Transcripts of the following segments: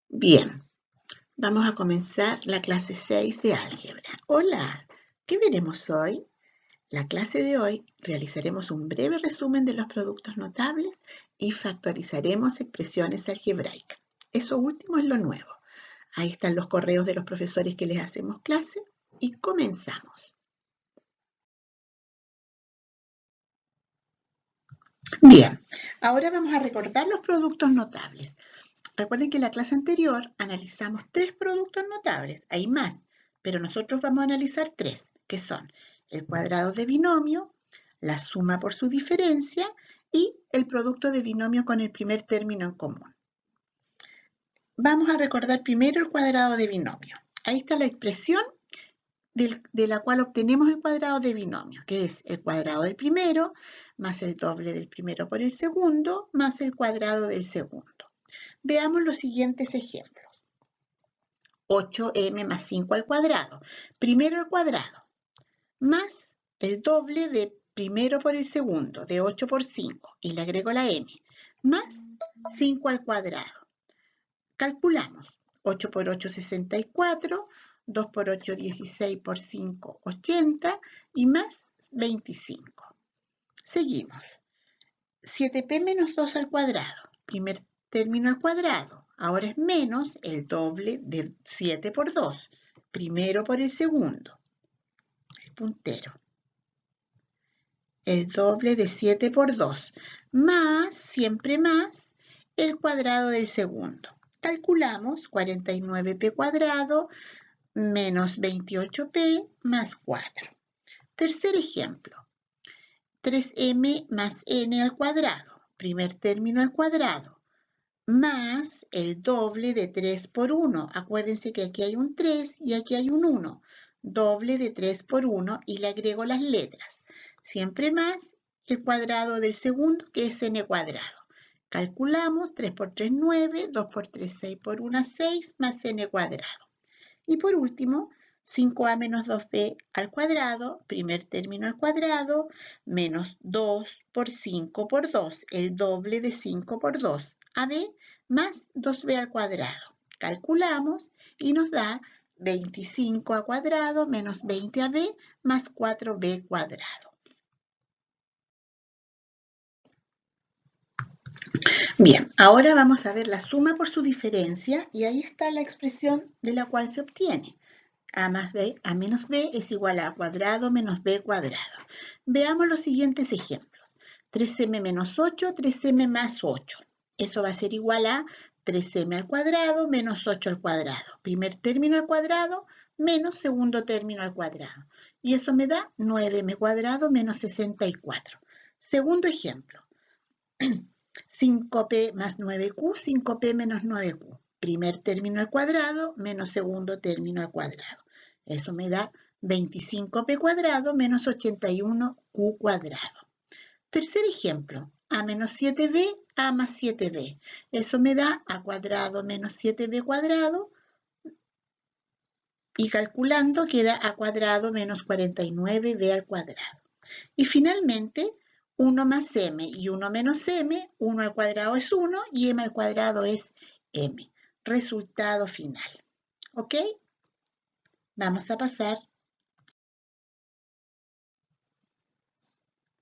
Bien, vamos a comenzar la clase 6 de álgebra. Hola, ¿qué veremos hoy? La clase de hoy realizaremos un breve resumen de los productos notables y factorizaremos expresiones algebraicas. Eso último es lo nuevo. Ahí están los correos de los profesores que les hacemos clase y comenzamos. Bien, ahora vamos a recordar los productos notables. Recuerden que en la clase anterior analizamos 3 productos notables, hay más, pero nosotros vamos a analizar 3, que son el cuadrado de binomio, la suma por su diferencia y el producto de binomio con el primer término en común. Vamos a recordar primero el cuadrado de binomio. Ahí está la expresión de la cual obtenemos el cuadrado de binomio, que es el cuadrado del primero más el doble del primero por el segundo más el cuadrado del segundo. Veamos los siguientes ejemplos. 8m más 5 al cuadrado. Primero al cuadrado, más el doble de primero por el segundo, de 8 por 5, y le agrego la m, más 5 al cuadrado. Calculamos. 8 por 8, 64, 2 por 8, 16 por 5, 80, y más 25. Seguimos. 7p menos 2 al cuadrado. Primer término al cuadrado. Ahora es menos el doble de 7 por 2. Primero por el segundo. El puntero. El doble de 7 por 2. Más, siempre más, el cuadrado del segundo. Calculamos 49p cuadrado menos 28p más 4. Tercer ejemplo. 3m más n al cuadrado. Primer término al cuadrado. Más el doble de 3 por 1. Acuérdense que aquí hay un 3 y aquí hay un 1. Doble de 3 por 1 y le agrego las letras. Siempre más el cuadrado del segundo, que es n cuadrado. Calculamos 3 por 3, 9, 2 por 3, 6 por 1, 6, más n cuadrado. Y por último, 5a menos 2b al cuadrado, primer término al cuadrado, menos 2 por 5 por 2, el doble de 5 por 2, ab más 2b al cuadrado. Calculamos y nos da 25 al cuadrado menos 20ab más 4b cuadrado. Bien, ahora vamos a ver la suma por su diferencia y ahí está la expresión de la cual se obtiene. A más b, a menos b es igual a cuadrado menos b cuadrado. Veamos los siguientes ejemplos. 3m menos 8, 3m más 8. Eso va a ser igual a 3m al cuadrado menos 8 al cuadrado. Primer término al cuadrado menos segundo término al cuadrado. Y eso me da 9m cuadrado menos 64. Segundo ejemplo. 5p más 9q, 5p menos 9q. Primer término al cuadrado menos segundo término al cuadrado. Eso me da 25p cuadrado menos 81q cuadrado. Tercer ejemplo, a menos 7b, a más 7b. Eso me da a cuadrado menos 7b cuadrado y calculando queda a cuadrado menos 49b al cuadrado. Y finalmente, 1 más m y 1 menos m, 1 al cuadrado es 1 y m al cuadrado es m. Resultado final. ¿Ok? Vamos a pasar.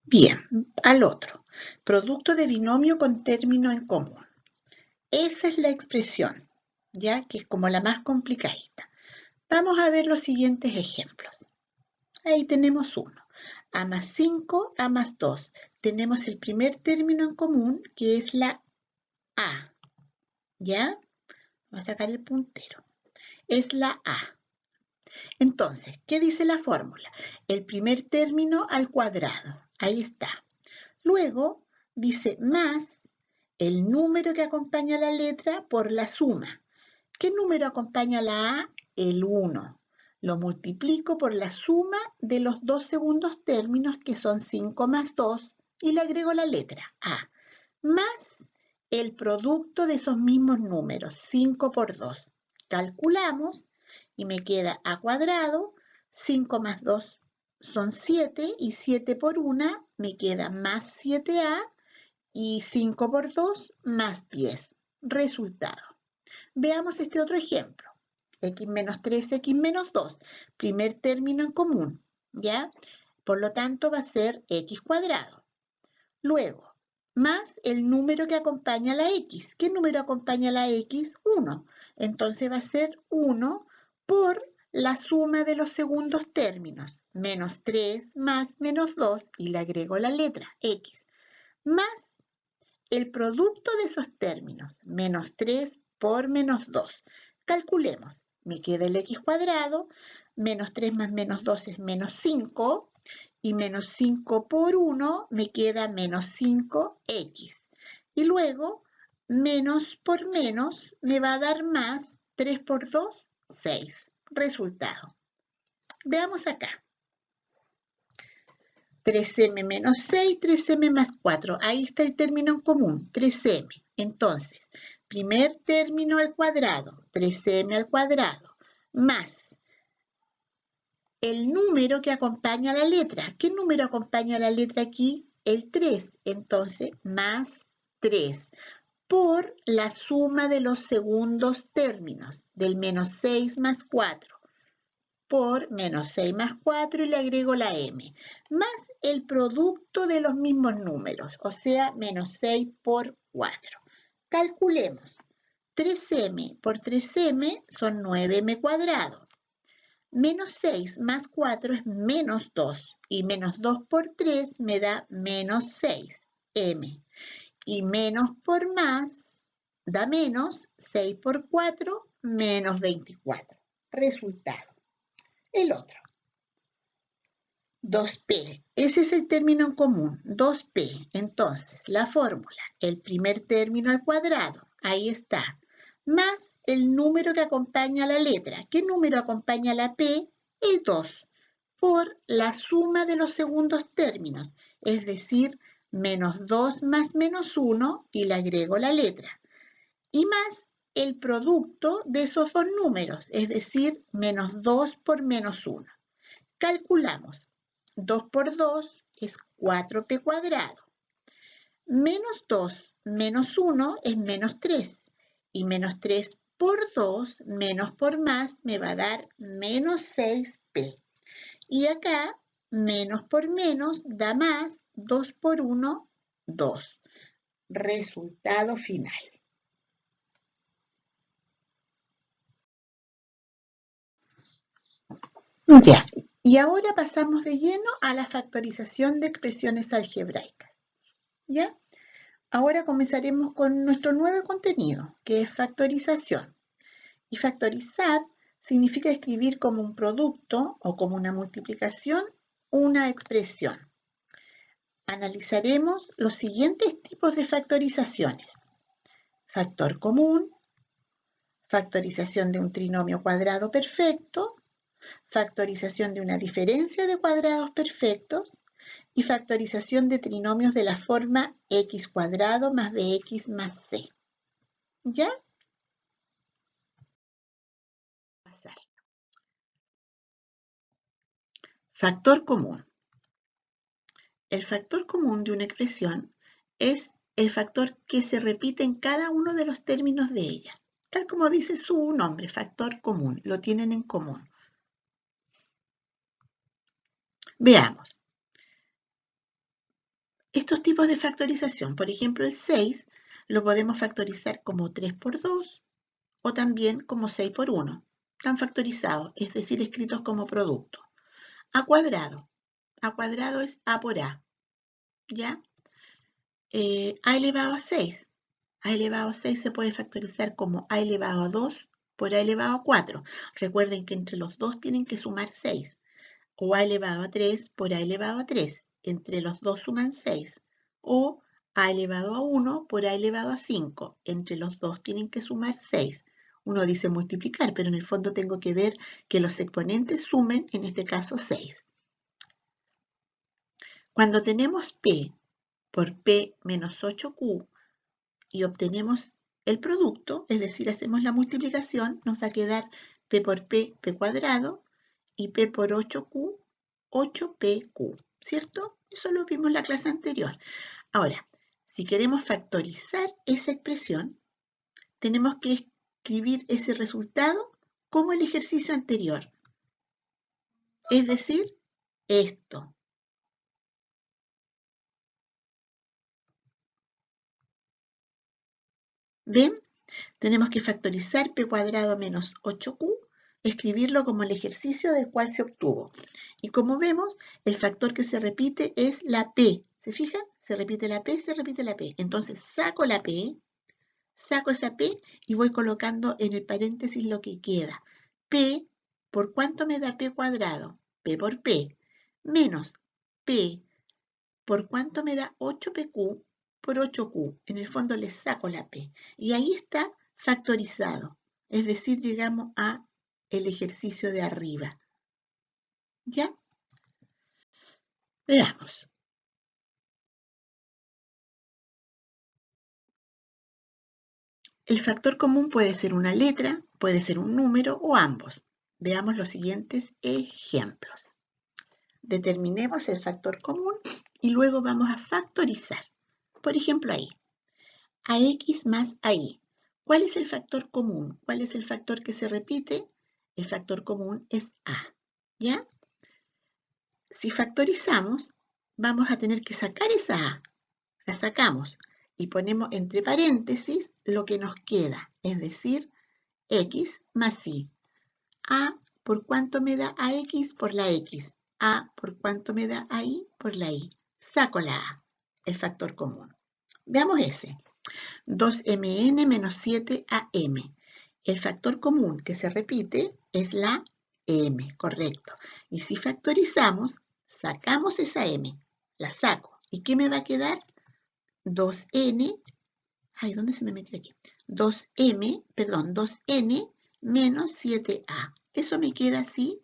Bien, al otro. Producto de binomio con término en común. Esa es la expresión, ya que es como la más complicadita. Vamos a ver los siguientes ejemplos. Ahí tenemos uno. A más 5, a más 2. Tenemos el primer término en común, que es la a. ¿Ya? Vamos a sacar el puntero. Es la a. Entonces, ¿qué dice la fórmula? El primer término al cuadrado. Ahí está. Luego dice más el número que acompaña la letra por la suma. ¿Qué número acompaña la a? El 1. Lo multiplico por la suma de los dos segundos términos, que son 5 más 2, y le agrego la letra a, más el producto de esos mismos números, 5 por 2. Calculamos y me queda a cuadrado, 5 más 2 son 7, y 7 por 1 me queda más 7a, y 5 por 2 más 10. Resultado. Veamos este otro ejemplo. X menos 3, X menos 2. Primer término en común, ¿ya? Por lo tanto, va a ser X cuadrado. Luego, más el número que acompaña a la X. ¿Qué número acompaña a la X? 1. Entonces va a ser 1 por la suma de los segundos términos. Menos 3 más menos 2, y le agrego la letra X. Más el producto de esos términos, menos 3 por menos 2. Calculemos. Me queda el X cuadrado, menos 3 más menos 2 es menos 5, y menos 5 por 1 me queda menos 5X. Y luego, menos por menos me va a dar más. 3 por 2, 6. Resultado. Veamos acá. 3m menos 6, 3m más 4. Ahí está el término en común, 3m. Entonces, primer término al cuadrado, 3m al cuadrado, más el número que acompaña a la letra. ¿Qué número acompaña a la letra aquí? El 3. Entonces, más 3 por la suma de los segundos términos, del menos 6 más 4. Por menos 6 más 4 y le agrego la m, más el producto de los mismos números, o sea, menos 6 por 4. Calculemos. 3m por 3m son 9m cuadrado. Menos 6 más 4 es menos 2, y menos 2 por 3 me da menos 6m. Y menos por más da menos. 6 por 4, menos 24. Resultado. El otro. 2p. Ese es el término en común, 2p. Entonces, la fórmula, el primer término al cuadrado, ahí está, más el número que acompaña a la letra. ¿Qué número acompaña a la p? El 2, por la suma de los segundos términos, es decir, menos 2 más menos 1, y le agrego la letra. Y más el producto de esos dos números, es decir, menos 2 por menos 1. Calculamos. 2 por 2 es 4p cuadrado. Menos 2 menos 1 es menos 3. Y menos 3 por 2 menos por más me va a dar menos 6p. Y acá menos por menos da más. 2 por 1, 2. Resultado final. Ya, y ahora pasamos de lleno a la factorización de expresiones algebraicas. ¿Ya? Ahora comenzaremos con nuestro nuevo contenido, que es factorización. Y factorizar significa escribir como un producto o como una multiplicación una expresión. Analizaremos los siguientes tipos de factorizaciones. Factor común, factorización de un trinomio cuadrado perfecto, factorización de una diferencia de cuadrados perfectos y factorización de trinomios de la forma x cuadrado más bx más c. ¿Ya? Pasar. Factor común. El factor común de una expresión es el factor que se repite en cada uno de los términos de ella. Tal como dice su nombre, factor común, lo tienen en común. Veamos. Estos tipos de factorización, por ejemplo, el 6 lo podemos factorizar como 3 por 2 o también como 6 por 1. Están factorizados, es decir, escritos como producto. A cuadrado. A cuadrado es a por a. ¿Ya? A elevado a 6. A elevado a 6 se puede factorizar como a elevado a 2 por a elevado a 4. Recuerden que entre los dos tienen que sumar 6. O a elevado a 3 por a elevado a 3. Entre los dos suman 6. O a elevado a 1 por a elevado a 5. Entre los dos tienen que sumar 6. Uno dice multiplicar, pero en el fondo tengo que ver que los exponentes sumen, en este caso, 6. Cuando tenemos p por p menos 8q y obtenemos el producto, es decir, hacemos la multiplicación, nos va a quedar p por p, p cuadrado, y p por 8q, 8pq, ¿cierto? Eso lo vimos en la clase anterior. Ahora, si queremos factorizar esa expresión, tenemos que escribir ese resultado como el ejercicio anterior. Es decir, esto. ¿Ven? Tenemos que factorizar p cuadrado menos 8q, escribirlo como el ejercicio del cual se obtuvo. Y como vemos, el factor que se repite es la p. ¿Se fijan? Se repite la p, se repite la p. Entonces saco la p, saco esa p y voy colocando en el paréntesis lo que queda. P, ¿por cuánto me da p cuadrado? P por p, menos p, ¿por cuánto me da 8pq? Por 8q. En el fondo le saco la p. Y ahí está factorizado. Es decir, llegamos a el ejercicio de arriba. ¿Ya? Veamos. El factor común puede ser una letra, puede ser un número o ambos. Veamos los siguientes ejemplos. Determinemos el factor común y luego vamos a factorizar. Por ejemplo, ahí. AX más AI. ¿Cuál es el factor común? ¿Cuál es el factor que se repite? El factor común es A. ¿Ya? Si factorizamos, vamos a tener que sacar esa A. La sacamos y ponemos entre paréntesis lo que nos queda, es decir, X más Y. A, ¿por cuánto me da AX? Por la X. A, ¿por cuánto me da AI? Por la Y. Saco la A, el factor común. Veamos ese. 2mn menos 7am. El factor común que se repite es la m, correcto. Y si factorizamos, sacamos esa m, la saco. ¿Y qué me va a quedar? 2n, ay, ¿dónde se me metió aquí? 2n menos 7a. Eso me queda así,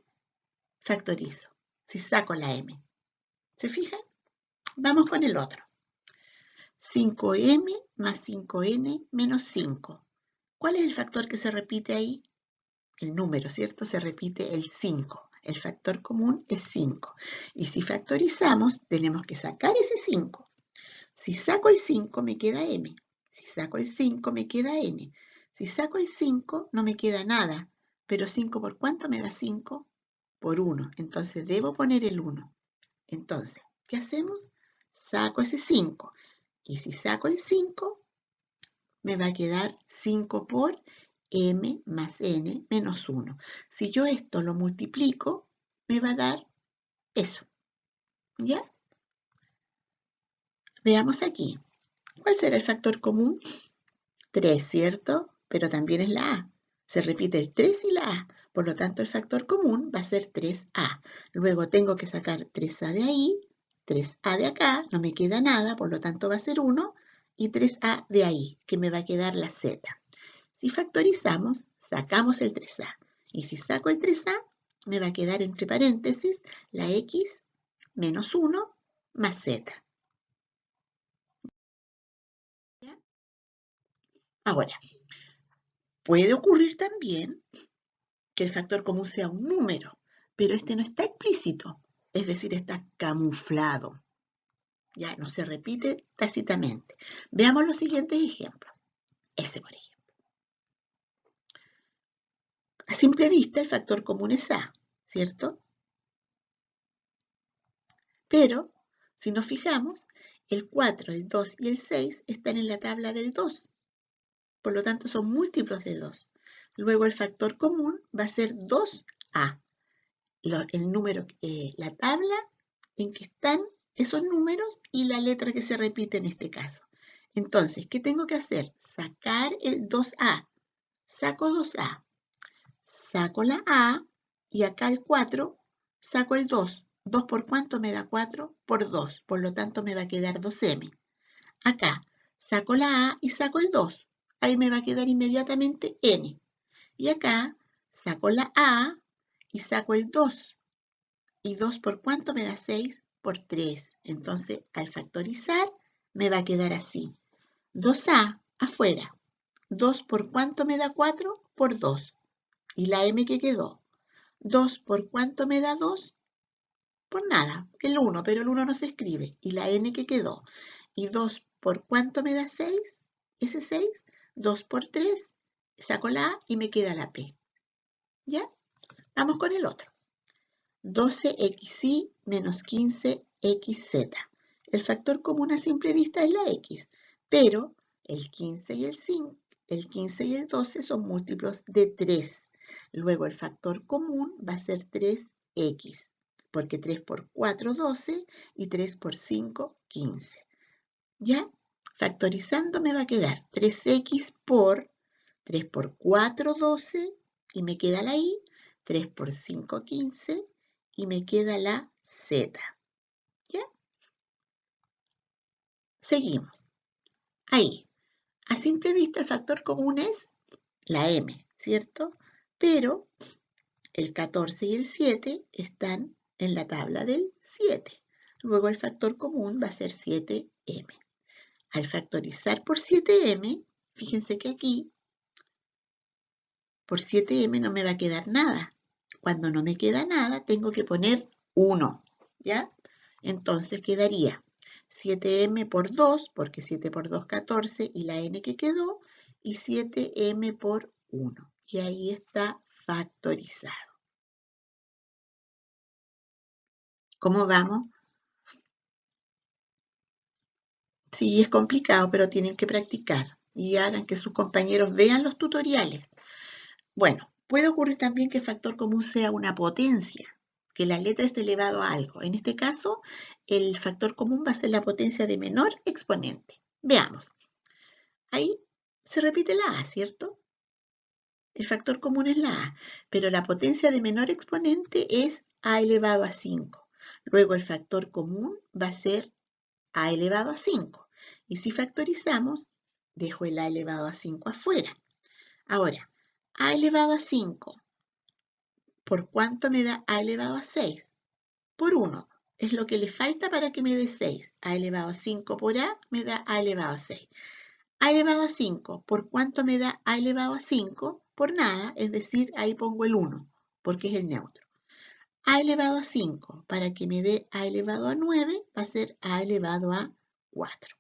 factorizo, si saco la m. ¿Se fijan? Vamos con el otro. 5m más 5n menos 5. ¿Cuál es el factor que se repite ahí? El número, ¿cierto? Se repite el 5. El factor común es 5. Y si factorizamos, tenemos que sacar ese 5. Si saco el 5, me queda m. Si saco el 5, me queda n. Si saco el 5, no me queda nada. Pero 5 ¿por cuánto me da 5? Por 1. Entonces debo poner el 1. Entonces, ¿qué hacemos? Saco ese 5. Y si saco el 5, me va a quedar 5 por m más n menos 1. Si yo esto lo multiplico, me va a dar eso. ¿Ya? Veamos aquí. ¿Cuál será el factor común? 3, ¿cierto? Pero también es la a. Se repite el 3 y la a. Por lo tanto, el factor común va a ser 3a. Luego tengo que sacar 3a de ahí, 3a de acá, no me queda nada, por lo tanto va a ser 1, y 3a de ahí, que me va a quedar la z. Si factorizamos, sacamos el 3a. Y si saco el 3a, me va a quedar entre paréntesis la x menos 1 más z. ¿Ya? Ahora, puede ocurrir también que el factor común sea un número, pero este no está explícito, es decir, está camuflado. Ya no se repite tácitamente. Veamos los siguientes ejemplos. Ese, por ejemplo. A simple vista, el factor común es A, ¿cierto? Pero, si nos fijamos, el 4, el 2 y el 6 están en la tabla del 2. Por lo tanto, son múltiplos de 2. Luego, el factor común va a ser 2A. El número, la tabla en que están esos números y la letra que se repite en este caso. Entonces, ¿qué tengo que hacer? Sacar el 2A. Saco 2A. Saco la A y acá el 4, saco el 2. ¿2 por cuánto me da 4? Por 2. Por lo tanto, me va a quedar 2m. Acá saco la A y saco el 2. Ahí me va a quedar inmediatamente n. Y acá saco la A y saco el 2. ¿Y 2 por cuánto me da 6? Por 3. Entonces, al factorizar, me va a quedar así. 2a afuera. 2 por cuánto me da 4? Por 2. ¿Y la m que quedó? 2 por cuánto me da 2? Por nada, el 1, pero el 1 no se escribe. ¿Y la n que quedó? ¿Y 2 por cuánto me da 6? Ese 6, 2 por 3, saco la A y me queda la P. ¿Ya? Vamos con el otro. 12xy menos 15xz. El factor común a simple vista es la x, pero el 15 y el 12 son múltiplos de 3. Luego el factor común va a ser 3x, porque 3 por 4, 12 y 3 por 5, 15. ¿Ya? Factorizando me va a quedar 3x por 3 por 4, 12 y me queda la y, 3 por 5, 15 y me queda la z. ¿Ya? Seguimos. Ahí. A simple vista el factor común es la m, ¿cierto? Pero el 14 y el 7 están en la tabla del 7. Luego el factor común va a ser 7m. Al factorizar por 7m, fíjense que aquí por 7m no me va a quedar nada. Cuando no me queda nada, tengo que poner 1, ¿ya? Entonces quedaría 7m por 2, porque 7 por 2, 14, y la n que quedó, y 7m por 1. Y ahí está factorizado. ¿Cómo vamos? Sí, es complicado, pero tienen que practicar y hagan que sus compañeros vean los tutoriales. Bueno, puede ocurrir también que el factor común sea una potencia, que la letra esté elevado a algo. En este caso, el factor común va a ser la potencia de menor exponente. Veamos. Ahí se repite la A, ¿cierto? El factor común es la A, pero la potencia de menor exponente es A elevado a 5. Luego el factor común va a ser A elevado a 5. Y si factorizamos, dejo el A elevado a 5 afuera. Ahora, A elevado a 5, ¿por cuánto me da A elevado a 6? Por 1. Es lo que le falta para que me dé 6. A elevado a 5 por A me da A elevado a 6. A elevado a 5, ¿por cuánto me da A elevado a 5? Por nada, es decir, ahí pongo el 1, porque es el neutro. A elevado a 5, para que me dé A elevado a 9, va a ser A elevado a 4.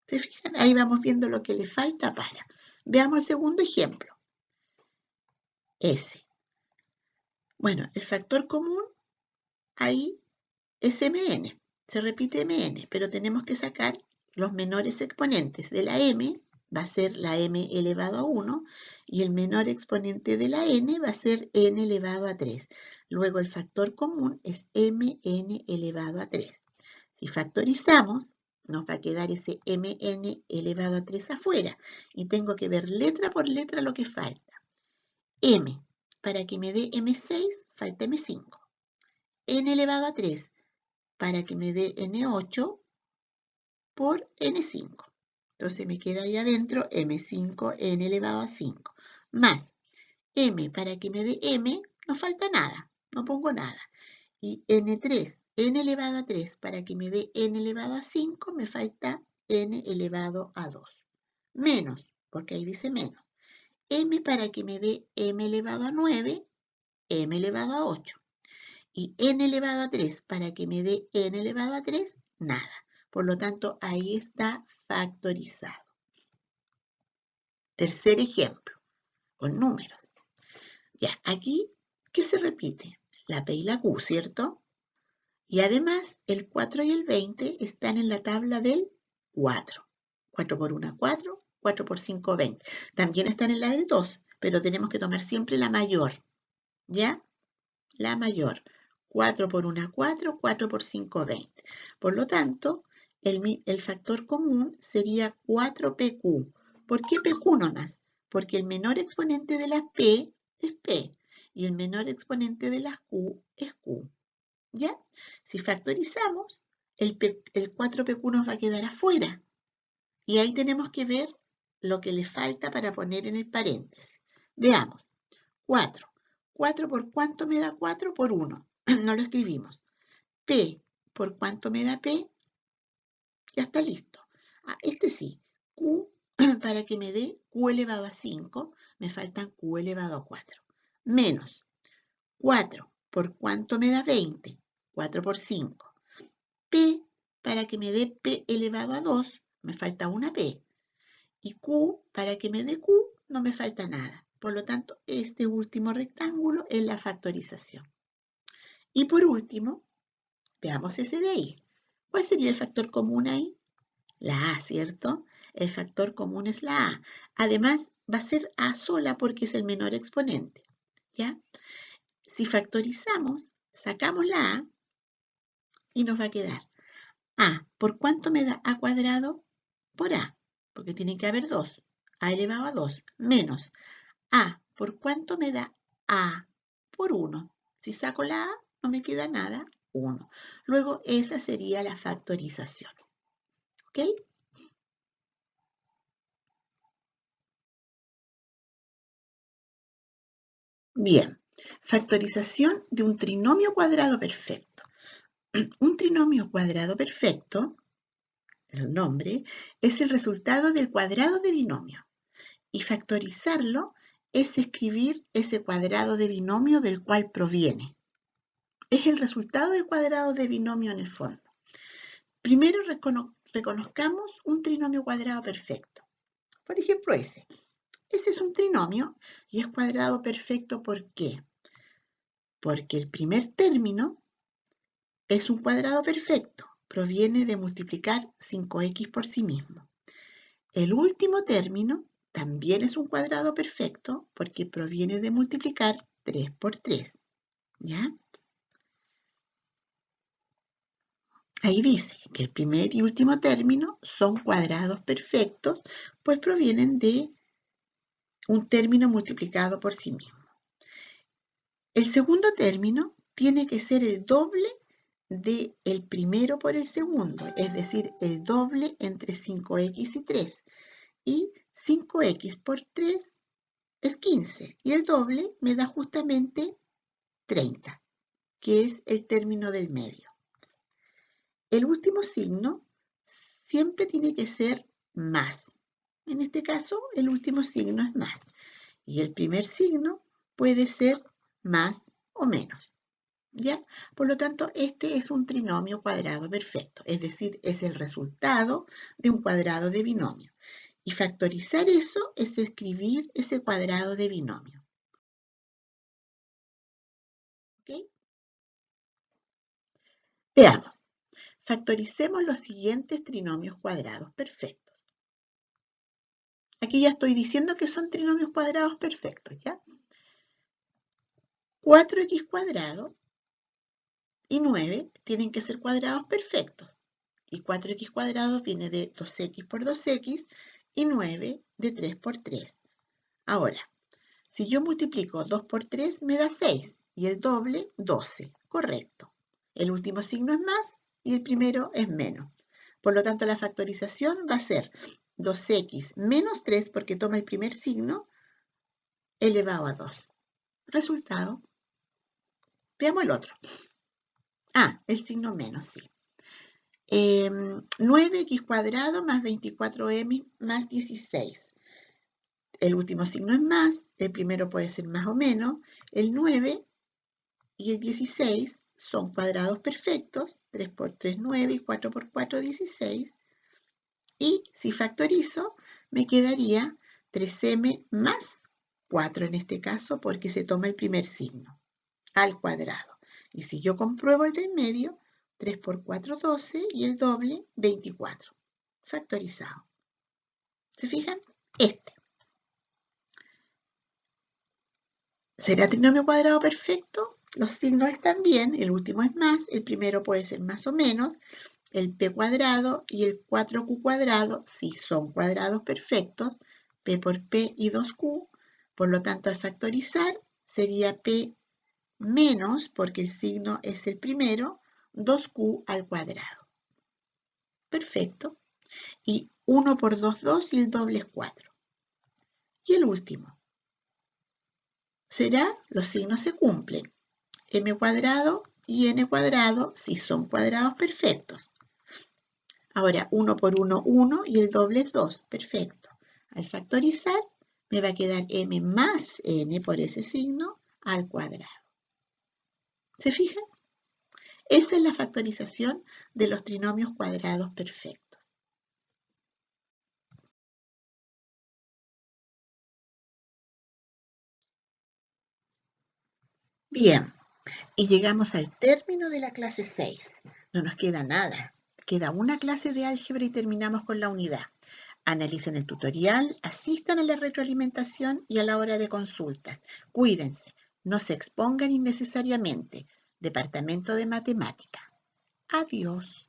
¿Se fijan? Ahí vamos viendo lo que le falta para. Veamos el segundo ejemplo. S. Bueno, el factor común ahí es mn. Se repite mn, pero tenemos que sacar los menores exponentes de la m, va a ser la m elevado a 1, y el menor exponente de la n va a ser n elevado a 3. Luego el factor común es mn elevado a 3. Si factorizamos, nos va a quedar ese mn elevado a 3 afuera, y tengo que ver letra por letra lo que falta. M, para que me dé M6, falta M5. N elevado a 3, para que me dé N8 por N5. Entonces me queda ahí adentro M5, N elevado a 5. Más M, para que me dé M, no falta nada, no pongo nada. Y N3, N elevado a 3, para que me dé N elevado a 5, me falta N elevado a 2. Menos, porque ahí dice menos. M, para que me dé M elevado a 9, M elevado a 8. Y n elevado a 3, para que me dé n elevado a 3, nada. Por lo tanto, ahí está factorizado. Tercer ejemplo, con números. Ya, aquí, ¿qué se repite? La P y la Q, ¿cierto? Y además, el 4 y el 20 están en la tabla del 4. 4 por 1, 4, 4 por 5, 20. También están en la del 2, pero tenemos que tomar siempre la mayor, ¿ya? La mayor. 4 por 1, 4, 4 por 5, 20. Por lo tanto, el factor común sería 4PQ. ¿Por qué PQ nomás? Porque el menor exponente de las P es P y el menor exponente de las Q es Q. ¿Ya? Si factorizamos, el 4PQ nos va a quedar afuera. Y ahí tenemos que ver lo que le falta para poner en el paréntesis. Veamos. 4. 4 por cuánto me da 4 por 1. No lo escribimos. P por cuánto me da P. Ya está listo. Este sí. Q para que me dé Q elevado a 5. Me faltan Q elevado a 4. Menos 4 por cuánto me da 20. 4 por 5. P para que me dé P elevado a 2. Me falta una P. Y Q para que me dé Q. no me falta nada. Por lo tanto, este último rectángulo es la factorización. Y por último, veamos ese de ahí. ¿Cuál sería el factor común ahí? La A, ¿cierto? El factor común es la A. Además, va a ser A sola porque es el menor exponente, ¿ya? Si factorizamos, sacamos la A y nos va a quedar A. ¿Por cuánto me da A cuadrado? Por A, porque tiene que haber 2. A elevado a 2, menos A. ¿Por cuánto me da A? Por 1. Si saco la A, no me queda nada, 1. Luego, esa sería la factorización. ¿Ok? Bien, factorización de un trinomio cuadrado perfecto. Un trinomio cuadrado perfecto, el nombre, es el resultado del cuadrado de binomio. Y factorizarlo es escribir ese cuadrado de binomio del cual proviene. Es el resultado del cuadrado de binomio en el fondo. Primero reconozcamos un trinomio cuadrado perfecto. Por ejemplo, ese. Ese es un trinomio y es cuadrado perfecto. ¿Por qué? Porque el primer término es un cuadrado perfecto. Proviene de multiplicar 5x por sí mismo. El último término también es un cuadrado perfecto porque proviene de multiplicar 3 por 3. ¿Ya? Ahí dice que el primer y último término son cuadrados perfectos, pues provienen de un término multiplicado por sí mismo. El segundo término tiene que ser el doble del primero por el segundo, es decir, el doble entre 5x y 3. Y 5x por 3 es 15, y el doble me da justamente 30, que es el término del medio. El último signo siempre tiene que ser más. En este caso, el último signo es más. Y el primer signo puede ser más o menos. ¿Ya? Por lo tanto, este es un trinomio cuadrado perfecto, es decir, es el resultado de un cuadrado de binomio. Y factorizar eso es escribir ese cuadrado de binomio. ¿Ok? Veamos. Factoricemos los siguientes trinomios cuadrados perfectos. Aquí ya estoy diciendo que son trinomios cuadrados perfectos, ¿ya? 4x cuadrado y 9 tienen que ser cuadrados perfectos. Y 4x cuadrado viene de 2x por 2x y 9 de 3 por 3. Ahora, si yo multiplico 2 por 3 me da 6 y el doble 12. Correcto. El último signo es más y el primero es menos. Por lo tanto, la factorización va a ser 2x menos 3 porque toma el primer signo elevado a 2. Resultado. Veamos el otro. Ah, el signo menos, sí. 9x cuadrado más 24m más 16. El último signo es más, el primero puede ser más o menos. El 9 y el 16 son cuadrados perfectos. 3 por 3, 9 y 4 por 4, 16. Y si factorizo, me quedaría 3m más 4 en este caso porque se toma el primer signo al cuadrado. Y si yo compruebo el del medio, 3 por 4, 12 y el doble, 24. Factorizado. ¿Se fijan? Este. ¿Será trinomio cuadrado perfecto? Los signos están bien, el último es más, el primero puede ser más o menos, el p cuadrado y el 4q cuadrado, si son cuadrados perfectos, p por p y 2q, por lo tanto al factorizar sería p menos, porque el signo es el primero, 2q al cuadrado. Perfecto. Y 1 por 2, 2 y el doble es 4. Y el último. Será, los signos se cumplen. M cuadrado y n cuadrado si son cuadrados perfectos. Ahora, 1 por 1, 1 y el doble es 2. Perfecto. Al factorizar, me va a quedar m más n por ese signo al cuadrado. ¿Se fijan? Esa es la factorización de los trinomios cuadrados perfectos. Bien, y llegamos al término de la clase 6. No nos queda nada. Queda una clase de álgebra y terminamos con la unidad. Analicen el tutorial, asistan a la retroalimentación y a la hora de consultas. Cuídense, no se expongan innecesariamente. Departamento de Matemática. Adiós.